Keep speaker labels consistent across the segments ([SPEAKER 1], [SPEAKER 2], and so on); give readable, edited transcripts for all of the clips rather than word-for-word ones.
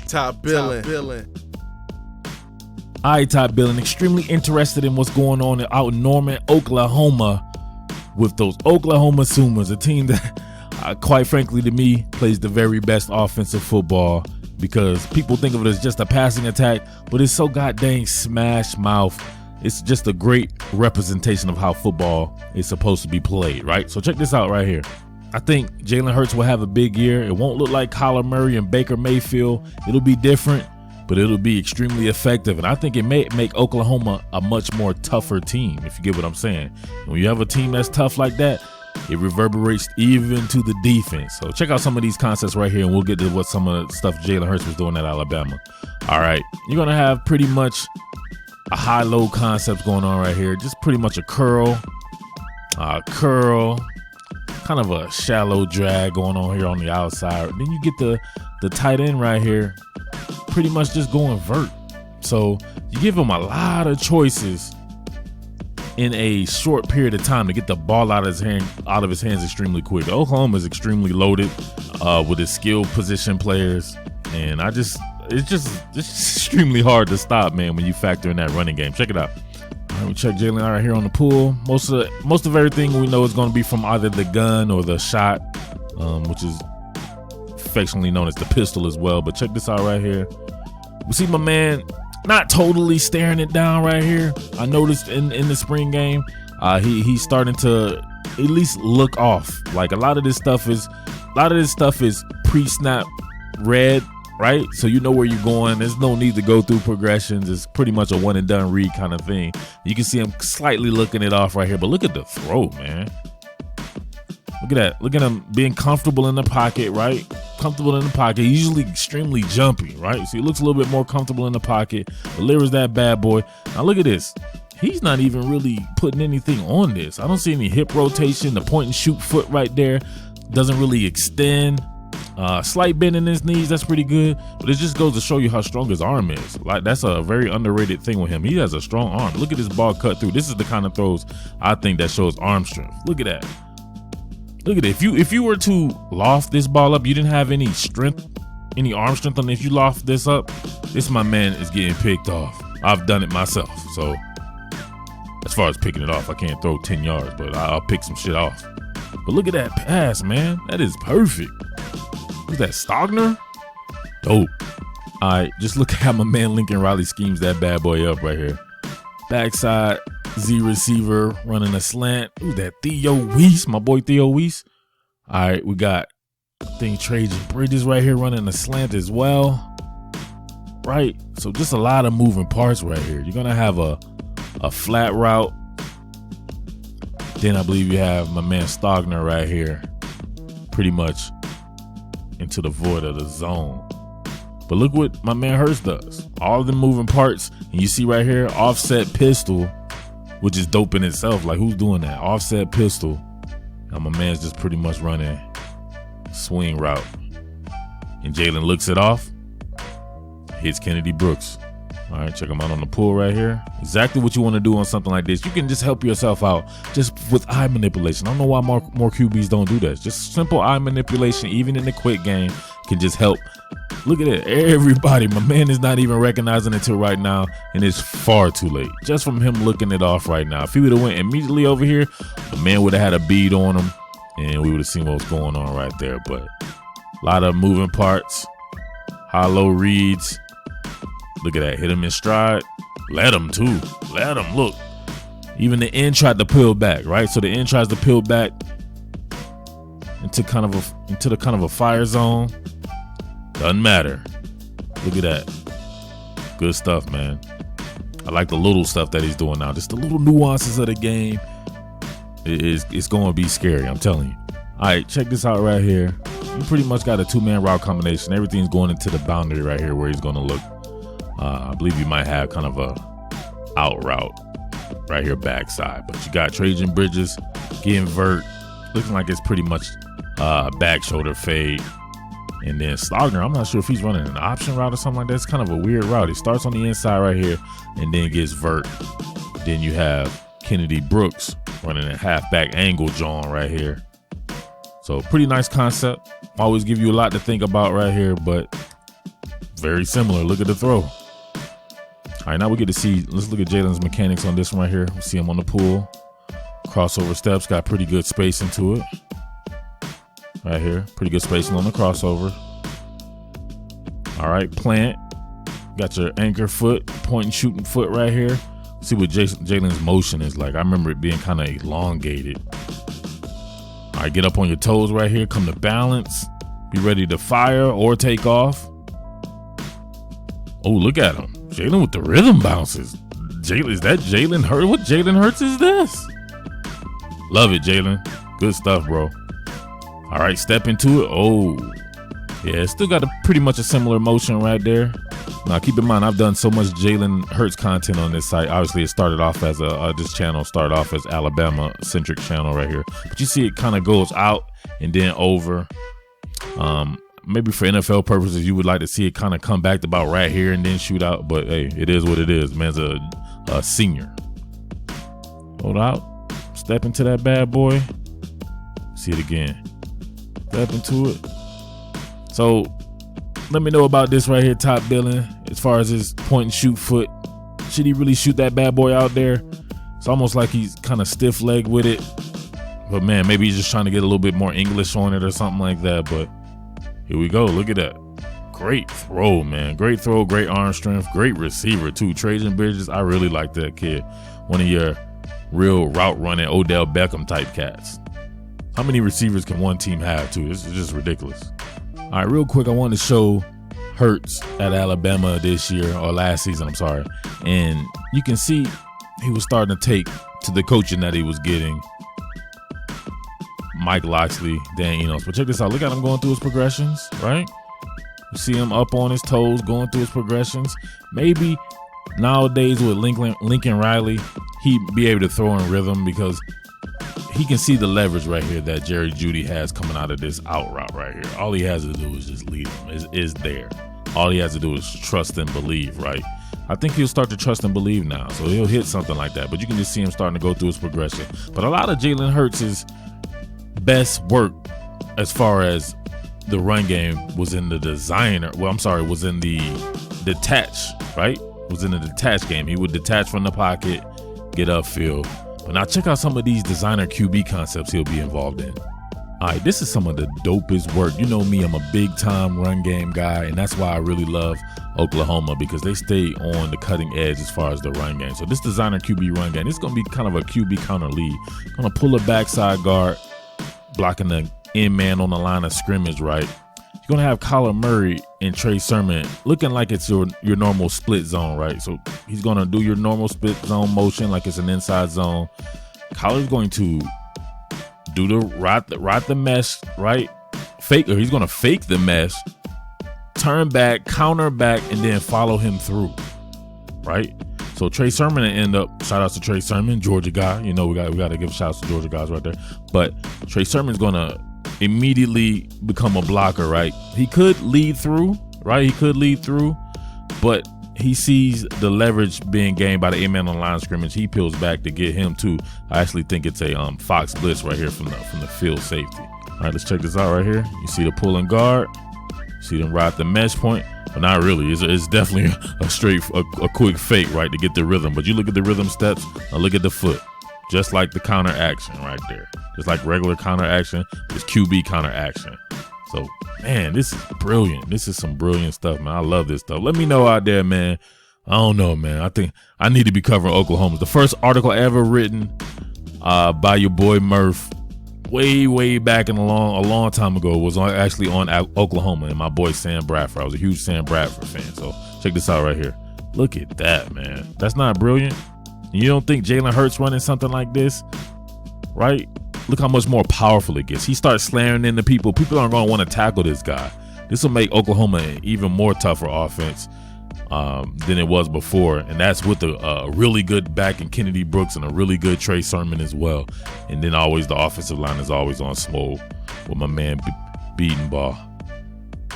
[SPEAKER 1] Top Billin.
[SPEAKER 2] All right, Top Billin, extremely interested in what's going on out in Norman, Oklahoma with those Oklahoma Sooners, a team that, quite frankly to me, plays the very best offensive football because people think of it as just a passing attack, but it's so goddamn smash mouth. It's just a great representation of how football is supposed to be played, right? So check this out right here. I think Jalen Hurts will have a big year. It won't look like Kyler Murray and Baker Mayfield. It'll be different, but it'll be extremely effective. And I think it may make Oklahoma a much more tougher team, if you get what I'm saying. When you have a team that's tough like that, it reverberates even to the defense. So check out some of these concepts right here, and we'll get to what some of the stuff Jalen Hurts was doing at Alabama. All right, you're going to have pretty much a high-low concept going on right here. Just pretty much a curl, kind of a shallow drag going on here on the outside. Then you get the tight end right here, pretty much just going vert. So you give him a lot of choices in a short period of time to get the ball out of his hands extremely quick. Oklahoma is extremely loaded with his skill position players, and it's just extremely hard to stop, man, when you factor in that running game. Check it out. All right, we check Jalen out right here on the pool. Most of everything we know is going to be from either the gun or the shot, which is affectionately known as the pistol as well. But check this out right here. We see my man not totally staring it down right here. I noticed in the spring game, he's starting to at least look off. Like a lot of this stuff is pre-snap read, right? So you know where you're going. There's no need to go through progressions. It's pretty much a one and done read kind of thing. You can see him slightly looking it off right here, but look at the throw, man. Look at that. Look at him being comfortable in the pocket, right? Comfortable in the pocket. He's usually extremely jumpy, right? So he looks a little bit more comfortable in the pocket. Delivers that bad boy. Now look at this. He's not even really putting anything on this. I don't see any hip rotation. The point and shoot foot right there doesn't really extend. Slight bend in his knees, that's pretty good, but it just goes to show you how strong his arm is. Like, that's a very underrated thing with him. He has a strong arm. Look at his ball cut through. This is the kind of throws I think that shows arm strength. Look at that. Look at it. If you were to loft this ball up, you didn't have any strength, any arm strength on it. If you loft this up, this my man is getting picked off. I've done it myself. So as far as picking it off, I can't throw 10 yards, but I'll pick some shit off. But look at that pass, man. That is perfect. Who's that, Stogner? Dope. All right, just look at how my man Lincoln Riley schemes that bad boy up right here. Backside Z receiver running a slant. Who's that, Theo Weiss? My boy Theo Weiss. All right, we got Trajan Bridges right here running a slant as well. Right, so just a lot of moving parts right here. You're going to have a flat route. Then I believe you have my man Stogner right here. Pretty much into the void of the zone. But look what my man Hurts does. All the moving parts, and you see right here, offset pistol, which is dope in itself. Like, who's doing that? Offset pistol. Now my man's just pretty much running swing route. And Jalen looks it off, hits Kennedy Brooks. All right, check him out on the pool right here. Exactly what you want to do on something like this. You can just help yourself out just with eye manipulation. I don't know why more QBs don't do that. Just simple eye manipulation, even in the quick game, can just help. Look at it. Everybody, my man is not even recognizing it till right now, and it's far too late. Just from him looking it off right now. If he would have went immediately over here, the man would have had a bead on him, and we would have seen what was going on right there. But a lot of moving parts, high-low reads. Look at that. Hit him in stride. Let him too. Let him. Look. Even the end tried to peel back, right? So the end tries to peel back into the kind of a fire zone. Doesn't matter. Look at that. Good stuff, man. I like the little stuff that he's doing now. Just the little nuances of the game. It's going to be scary, I'm telling you. All right, check this out right here. You pretty much got a two-man route combination. Everything's going into the boundary right here where he's going to look. I believe you might have kind of a out route right here backside, but you got Trajan Bridges getting vert, looking like it's pretty much back shoulder fade. And then Stogner, I'm not sure if he's running an option route or something like that. It's kind of a weird route. He starts on the inside right here and then gets vert. Then you have Kennedy Brooks running a halfback angle John right here. So pretty nice concept. Always give you a lot to think about right here, but very similar. Look at the throw. All right, now we get to see, let's look at Jalen's mechanics on this one right here. We see him on the pull. Crossover steps, got pretty good spacing to it. Right here, pretty good spacing on the crossover. All right, plant. Got your anchor foot, point and shooting foot right here. See what Jalen's motion is like. I remember it being kind of elongated. All right, get up on your toes right here. Come to balance. Be ready to fire or take off. Oh, look at him. Jalen with the rhythm bounces. Is that Jalen Hurts? What Jalen Hurts is this? Love it, Jalen. Good stuff, bro. All right, step into it. Oh, yeah, it's still got pretty much a similar motion right there. Now, keep in mind, I've done so much Jalen Hurts content on this site. Obviously, it started off as this channel started off as Alabama-centric channel right here. But you see it kind of goes out and then over. Maybe for NFL purposes, you would like to see it kind of come back to about right here and then shoot out. But, hey, it is what it is. Man's a senior. Hold out. Step into that bad boy. See it again. Step into it. So, let me know about this right here, Top Billin. As far as his point and shoot foot, should he really shoot that bad boy out there? It's almost like he's kind of stiff leg with it. But man, maybe he's just trying to get a little bit more English on it or something like that. But here we go. Look at that. Great throw, man. Great throw, great arm strength, great receiver too. Trajan Bridges, I really like that kid. One of your real route running Odell Beckham type cats. How many receivers can one team have too? This is just ridiculous. All right, real quick, I want to show Hurts at Alabama this year, or last season, I'm sorry. And you can see he was starting to take to the coaching that he was getting. Mike Loxley, Dan Enos. But check this out. Look at him going through his progressions, right? You see him up on his toes, going through his progressions. Maybe nowadays with Lincoln Riley, he'd be able to throw in rhythm because he can see the leverage right here that Jerry Jeudy has coming out of this out route right here. All he has to do is just lead him. Is there. All he has to do is trust and believe, right? I think he'll start to trust and believe now. So he'll hit something like that. But you can just see him starting to go through his progression. But a lot of Jalen Hurts' best work as far as the run game was in the was in the detach, right? Was in the detach game. He would detach from the pocket, get upfield. But now check out some of these designer QB concepts he'll be involved in. All right, this is some of the dopest work. You know me, I'm a big time run game guy, and that's why I really love Oklahoma, because they stay on the cutting edge as far as the run game. So this designer QB run game, it's going to be kind of a QB counter lead. Going to pull a backside guard, blocking the end man on the line of scrimmage, right? You're going to have Kyler Murray and Trey Sermon looking like it's your normal split zone, right? So he's going to do your normal split zone motion like it's an inside zone. Kyler's going to do the ride the mesh, right? He's going to fake the mesh, turn back, counter back, and then follow him through, right? So Trey Sermon end up, shout outs to Trey Sermon, Georgia guy. You know, we got to give shout outs to Georgia guys right there. But Trey Sermon's going to immediately become a blocker, right? He could lead through, right? He could lead through, but he sees the leverage being gained by the A-man on the line of scrimmage. He peels back to get him too. I actually think it's a Fox blitz right here from the field safety. All right, let's check this out right here. You see the pull and guard. You see them ride the mesh point, but not really. It's definitely a quick fake, right, to get the rhythm. But you look at the rhythm steps, and look at the foot. Just like the counter action right there. Just like regular counter action, it's QB counter action. So, man, this is brilliant. This is some brilliant stuff, man. I love this stuff. Let me know out there, man. I don't know, man. I think I need to be covering Oklahoma. The first article ever written by your boy Murf, way back in a long time ago, was actually on Oklahoma and my boy Sam Bradford. I was a huge Sam Bradford fan. So check this out right here. Look at that, man. That's not brilliant. You don't think Jalen Hurts running something like this, right? Look how much more powerful it gets. He starts slamming into people. People aren't going to want to tackle this guy. This will make Oklahoma an even more tougher offense than it was before. And that's with a really good back in Kennedy Brooks and a really good Trey Sermon as well. And then always the offensive line is always on swole with my man beating ball.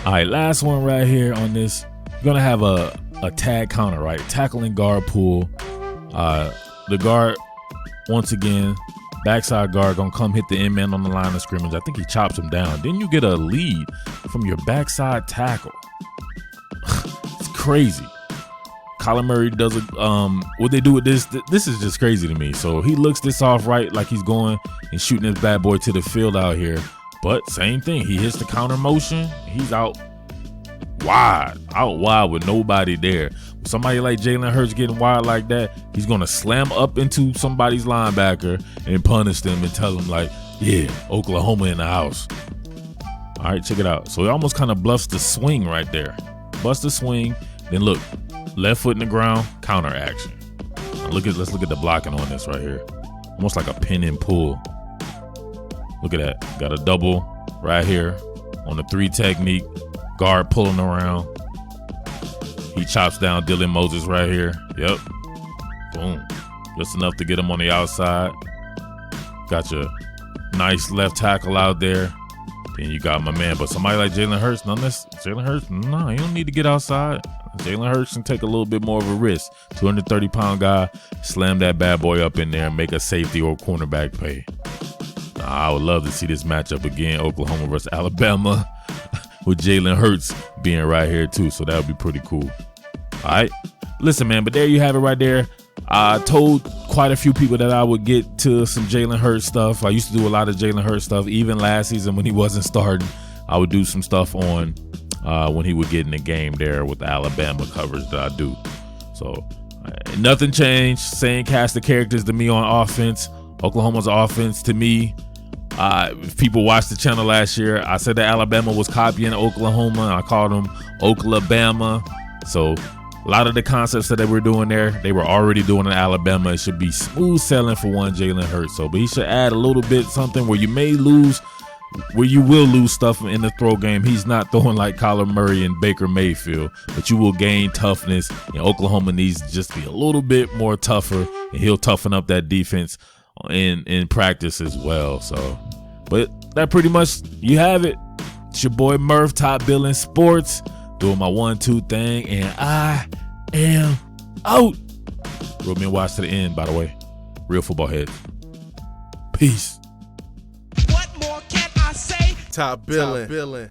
[SPEAKER 2] All right, last one right here on this. You're going to have a tag counter, right? Tackling guard pull. The guard, once again, backside guard gonna come hit the end man on the line of scrimmage. I think he chops him down. Then you get a lead from your backside tackle. crazy. Kyler Murray does it. What they do with this is just crazy to me. So he looks this off right, like he's going and shooting this bad boy to the field out here. But same thing, he hits the counter motion. He's out wide with nobody there. Somebody like Jalen Hurts getting wide like that, he's gonna slam up into somebody's linebacker and punish them and tell them like, yeah, Oklahoma in the house. All right, check it out. So he almost kind of bluffs the swing right there. Bust the swing, then look, left foot in the ground, counter action. Now let's look at the blocking on this right here. Almost like a pin and pull. Look at that. Got a double right here on the 3 technique. Guard pulling around. He chops down Dylan Moses right here. Yep. Boom. Just enough to get him on the outside. Got your nice left tackle out there. Then you got my man. But somebody like Jalen Hurts, Jalen Hurts, no, you don't need to get outside. Jalen Hurts can take a little bit more of a risk. 230-pound guy, slam that bad boy up in there and make a safety or cornerback pay. I would love to see this matchup again, Oklahoma versus Alabama, with Jalen Hurts being right here too. So that would be pretty cool. All right. Listen, man, but there you have it right there. I told quite a few people that I would get to some Jalen Hurts stuff. I used to do a lot of Jalen Hurts stuff. Even last season when he wasn't starting, I would do some stuff on when he would get in the game there with the Alabama coverage that I do. So nothing changed. Same cast of characters to me on offense. Oklahoma's offense to me. If people watched the channel last year, I said that Alabama was copying Oklahoma. I called them Oklabama. So a lot of the concepts that they were doing there, they were already doing in Alabama. It should be smooth sailing for one Jalen Hurts. So, but he should add a little bit something where you will lose stuff in the throw game. He's not throwing like Kyler Murray and Baker Mayfield, but you will gain toughness. And Oklahoma needs to just be a little bit more tougher, and he'll toughen up that defense in practice as well. So, but that pretty much, you have it. It's your boy Murf, top Billin Sports, doing my 1-2 thing, and I am out. Roll me and watch to the end, by the way. Real football heads. Peace.
[SPEAKER 1] What more can I say? Top Billin.